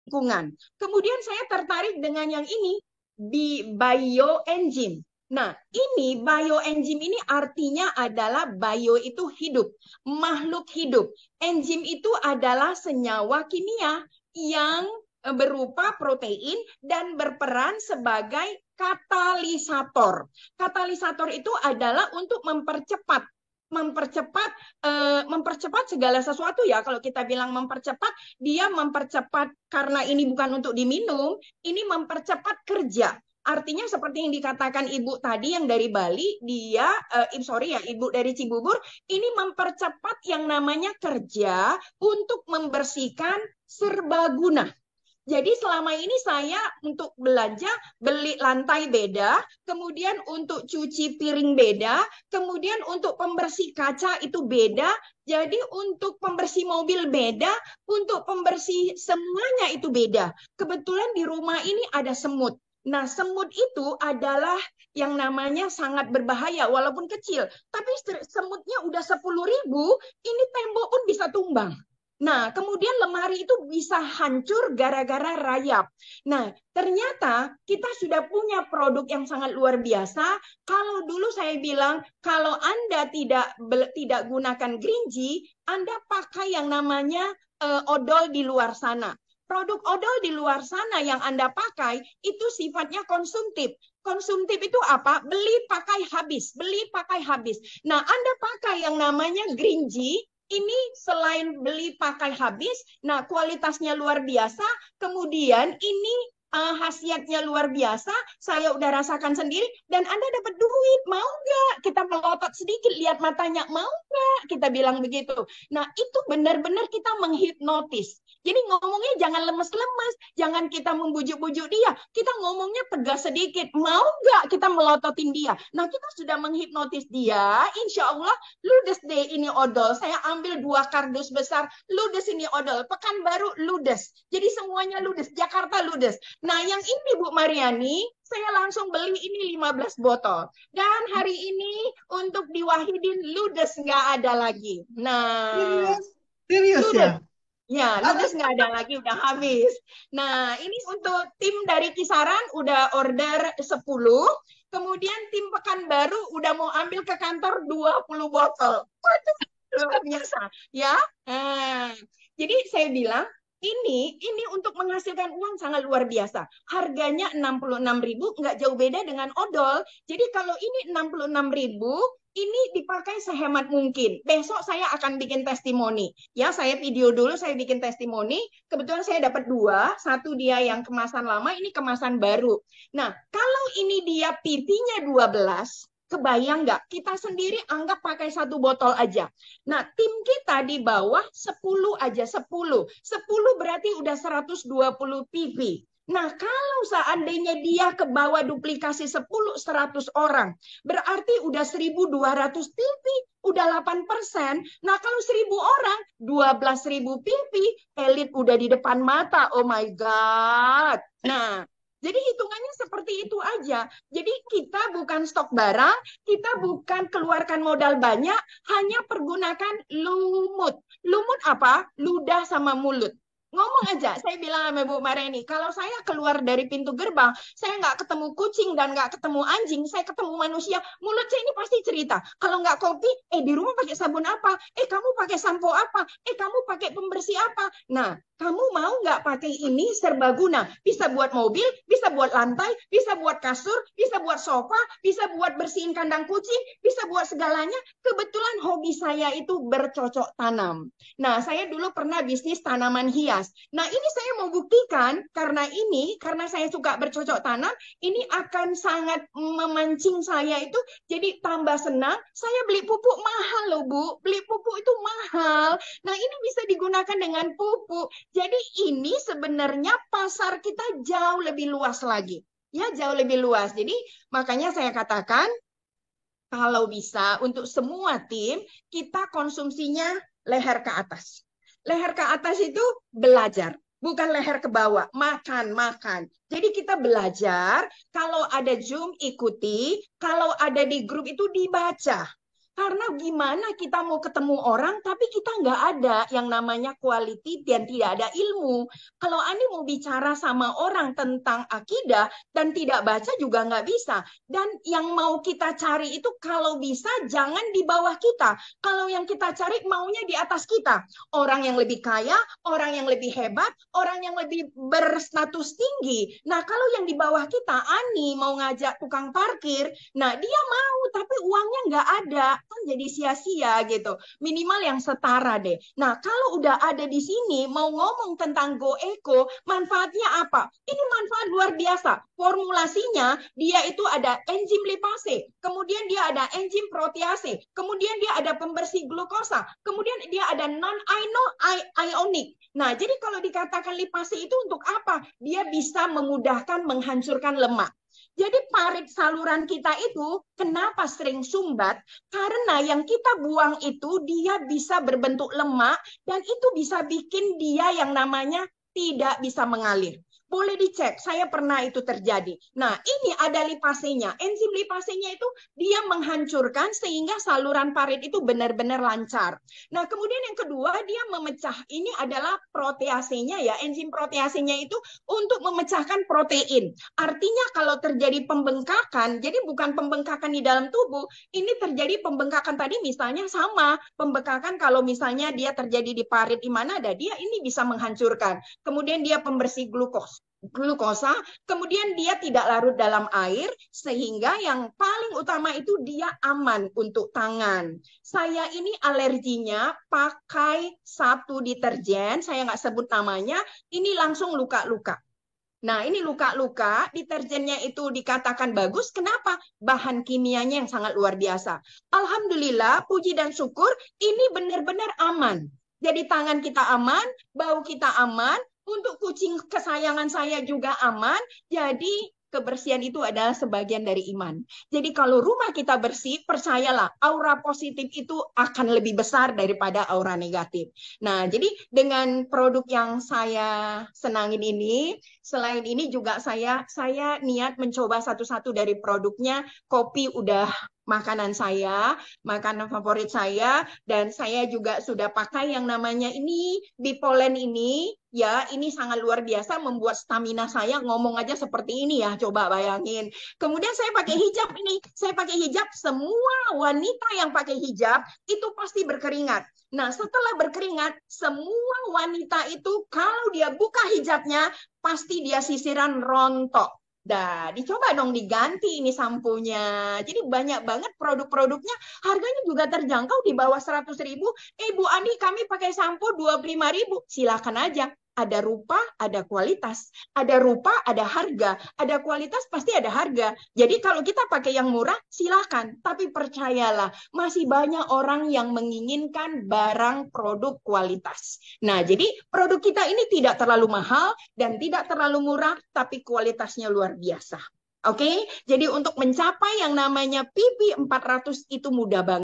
lingkungan. Kemudian saya tertarik dengan yang ini di bioengine. Nah, ini bioenzim ini artinya adalah bio itu hidup, makhluk hidup. Enzim itu adalah senyawa kimia yang berupa protein dan berperan sebagai katalisator. Katalisator itu adalah untuk mempercepat mempercepat segala sesuatu ya. Kalau kita bilang mempercepat, dia mempercepat karena ini bukan untuk diminum, ini mempercepat kerja. Artinya seperti yang dikatakan Ibu tadi yang dari Bali, dia sorry ya, Ibu dari Cibubur, ini mempercepat yang namanya kerja untuk membersihkan serbaguna. Jadi selama ini saya untuk belanja beli lantai beda, kemudian untuk cuci piring beda, kemudian untuk pembersih kaca itu beda, jadi untuk pembersih mobil beda, untuk pembersih semuanya itu beda. Kebetulan di rumah ini ada semut. Nah, semut itu adalah yang namanya sangat berbahaya walaupun kecil. Tapi semutnya udah 10.000, ini tembok pun bisa tumbang. Nah, kemudian lemari itu bisa hancur gara-gara rayap. Nah, ternyata kita sudah punya produk yang sangat luar biasa. Kalau dulu saya bilang, kalau Anda tidak gunakan Greenji, Anda pakai yang namanya odol di luar sana. Produk odol di luar sana yang Anda pakai itu sifatnya konsumtif. Konsumtif itu apa? Beli pakai habis, beli pakai habis. Nah, Anda pakai yang namanya Greenji, ini selain beli pakai habis, nah kualitasnya luar biasa, kemudian ini khasiatnya luar biasa, saya udah rasakan sendiri, dan Anda dapat duit, mau nggak? Kita melotot sedikit, lihat matanya, mau nggak? Kita bilang begitu. Nah, itu benar-benar kita menghipnotis. Jadi ngomongnya jangan lemes-lemes, jangan kita membujuk-bujuk dia, kita ngomongnya tegas sedikit, mau nggak kita melototin dia? Nah, kita sudah menghipnotis dia, insya Allah ludes deh ini odol. Saya ambil 2 kardus besar, ludes ini odol. Pekanbaru ludes. Jadi semuanya ludes. Jakarta ludes. Nah, yang ini Bu Mariani, saya langsung beli ini 15 botol. Dan hari ini untuk di Wahidin ludes nggak ada lagi. Nah, Serius? Serius ludes. ya? Ya, ludes nggak ada lagi, udah habis. Nah, ini untuk tim dari Kisaran udah order 10. Kemudian tim Pekanbaru udah mau ambil ke kantor 20 botol. Waduh, luar biasa. Ya, jadi saya bilang, ini untuk menghasilkan uang sangat luar biasa. Harganya 66.000, nggak jauh beda dengan odol. Jadi kalau ini 66.000, ini dipakai sehemat mungkin. Besok saya akan bikin testimoni. Ya, saya video dulu, saya bikin testimoni. Kebetulan saya dapat 2, satu dia yang kemasan lama, ini kemasan baru. Nah, kalau ini dia pipinya 12, kebayang nggak? Kita sendiri anggap pakai 1 botol aja. Nah, tim kita di bawah 10 aja, 10. 10 berarti udah 120 pipi. Nah, kalau seandainya dia ke bawah duplikasi 10, 100 orang, berarti udah 1.200 pipi, udah 8%. Nah, kalau 1.000 orang, 12.000 pipi, elit udah di depan mata. Oh my God. Nah, jadi hitungannya seperti itu aja. Jadi kita bukan stok barang, kita bukan keluarkan modal banyak, hanya pergunakan lumut. Lumut apa? Ludah sama mulut. Ngomong aja, saya bilang sama Bu Mareni, kalau saya keluar dari pintu gerbang, saya nggak ketemu kucing dan nggak ketemu anjing, saya ketemu manusia, mulut saya ini pasti cerita. Kalau nggak kopi, di rumah pakai sabun apa? Kamu pakai sampo apa? Kamu pakai pembersih apa? Nah, kamu mau nggak pakai ini serbaguna? Bisa buat mobil, bisa buat lantai, bisa buat kasur, bisa buat sofa, bisa buat bersihin kandang kucing, bisa buat segalanya. Kebetulan hobi saya itu bercocok tanam. Nah, saya dulu pernah bisnis tanaman hias. Nah, ini saya mau buktikan karena saya suka bercocok tanam, ini akan sangat memancing saya itu jadi tambah senang. Saya beli pupuk mahal loh, Bu. Beli pupuk itu mahal. Nah, ini bisa digunakan dengan pupuk. Jadi ini sebenarnya pasar kita jauh lebih luas lagi. Ya, jauh lebih luas. Jadi makanya saya katakan kalau bisa untuk semua tim kita konsumsinya leher ke atas. Leher ke atas itu belajar, bukan leher ke bawah. Makan, makan. Jadi kita belajar, kalau ada Zoom ikuti, kalau ada di grup itu dibaca. Karena gimana kita mau ketemu orang, tapi kita nggak ada yang namanya quality dan tidak ada ilmu. Kalau Ani mau bicara sama orang tentang akidah dan tidak baca juga nggak bisa. Dan yang mau kita cari itu kalau bisa jangan di bawah kita. Kalau yang kita cari maunya di atas kita. Orang yang lebih kaya, orang yang lebih hebat, orang yang lebih berstatus tinggi. Nah, kalau yang di bawah kita, Ani mau ngajak tukang parkir, nah dia mau tapi uangnya nggak ada, kan jadi sia-sia gitu. Minimal yang setara deh. Nah, kalau udah ada di sini mau ngomong tentang Go Eco, manfaatnya apa? Ini manfaat luar biasa. Formulasinya dia itu ada enzim lipase, kemudian dia ada enzim protease, kemudian dia ada pembersih glukosa, kemudian dia ada non-ionic. Nah, jadi kalau dikatakan lipase itu untuk apa? Dia bisa memudahkan menghancurkan lemak. Jadi parit saluran kita itu kenapa sering sumbat? Karena yang kita buang itu dia bisa berbentuk lemak dan itu bisa bikin dia yang namanya tidak bisa mengalir. Boleh dicek, saya pernah itu terjadi. Nah, ini ada lipasenya. Enzim lipasenya itu dia menghancurkan sehingga saluran parit itu benar-benar lancar. Nah, kemudian yang kedua, dia memecah. Ini adalah proteasenya ya. Enzim proteasenya itu untuk memecahkan protein. Artinya kalau terjadi pembengkakan, jadi bukan pembengkakan di dalam tubuh, ini terjadi pembengkakan tadi misalnya sama. Pembengkakan kalau misalnya dia terjadi di parit di mana ada dia, ini bisa menghancurkan. Kemudian dia pembersih glukosa, kemudian dia tidak larut dalam air, sehingga yang paling utama itu dia aman untuk tangan. Saya ini alerginya pakai satu deterjen, saya nggak sebut namanya, ini langsung luka-luka. Nah, ini luka-luka, deterjennya itu dikatakan bagus. Kenapa? Bahan kimianya yang sangat luar biasa. Alhamdulillah, puji dan syukur, ini benar-benar aman. Jadi tangan kita aman, bau kita aman, untuk kucing kesayangan saya juga aman. Jadi kebersihan itu adalah sebagian dari iman. Jadi kalau rumah kita bersih, percayalah, aura positif itu akan lebih besar daripada aura negatif. Nah, jadi dengan produk yang saya senangin ini, selain ini juga saya niat mencoba satu-satu dari produknya. Kopi udah makanan saya, makanan favorit saya, dan saya juga sudah pakai yang namanya ini Bipolen ini. Ya, ini sangat luar biasa membuat stamina saya ngomong aja seperti ini ya, coba bayangin. Kemudian saya pakai hijab ini, saya pakai hijab, semua wanita yang pakai hijab itu pasti berkeringat. Nah, setelah berkeringat, semua wanita itu kalau dia buka hijabnya, pasti dia sisiran rontok. Dah, dicoba dong diganti ini sampunya. Jadi banyak banget produk-produknya, harganya juga terjangkau di bawah 100.000. Bu Andi, kami pakai sampo 25.000. Silakan aja. Ada rupa, ada kualitas. Ada rupa, ada harga. Ada kualitas, pasti ada harga. Jadi kalau kita pakai yang murah, silakan. Tapi percayalah, masih banyak orang yang menginginkan barang produk kualitas. Nah, jadi produk kita ini tidak terlalu mahal dan tidak terlalu murah, tapi kualitasnya luar biasa. Oke, jadi untuk mencapai yang namanya PP 400 itu mudah banget.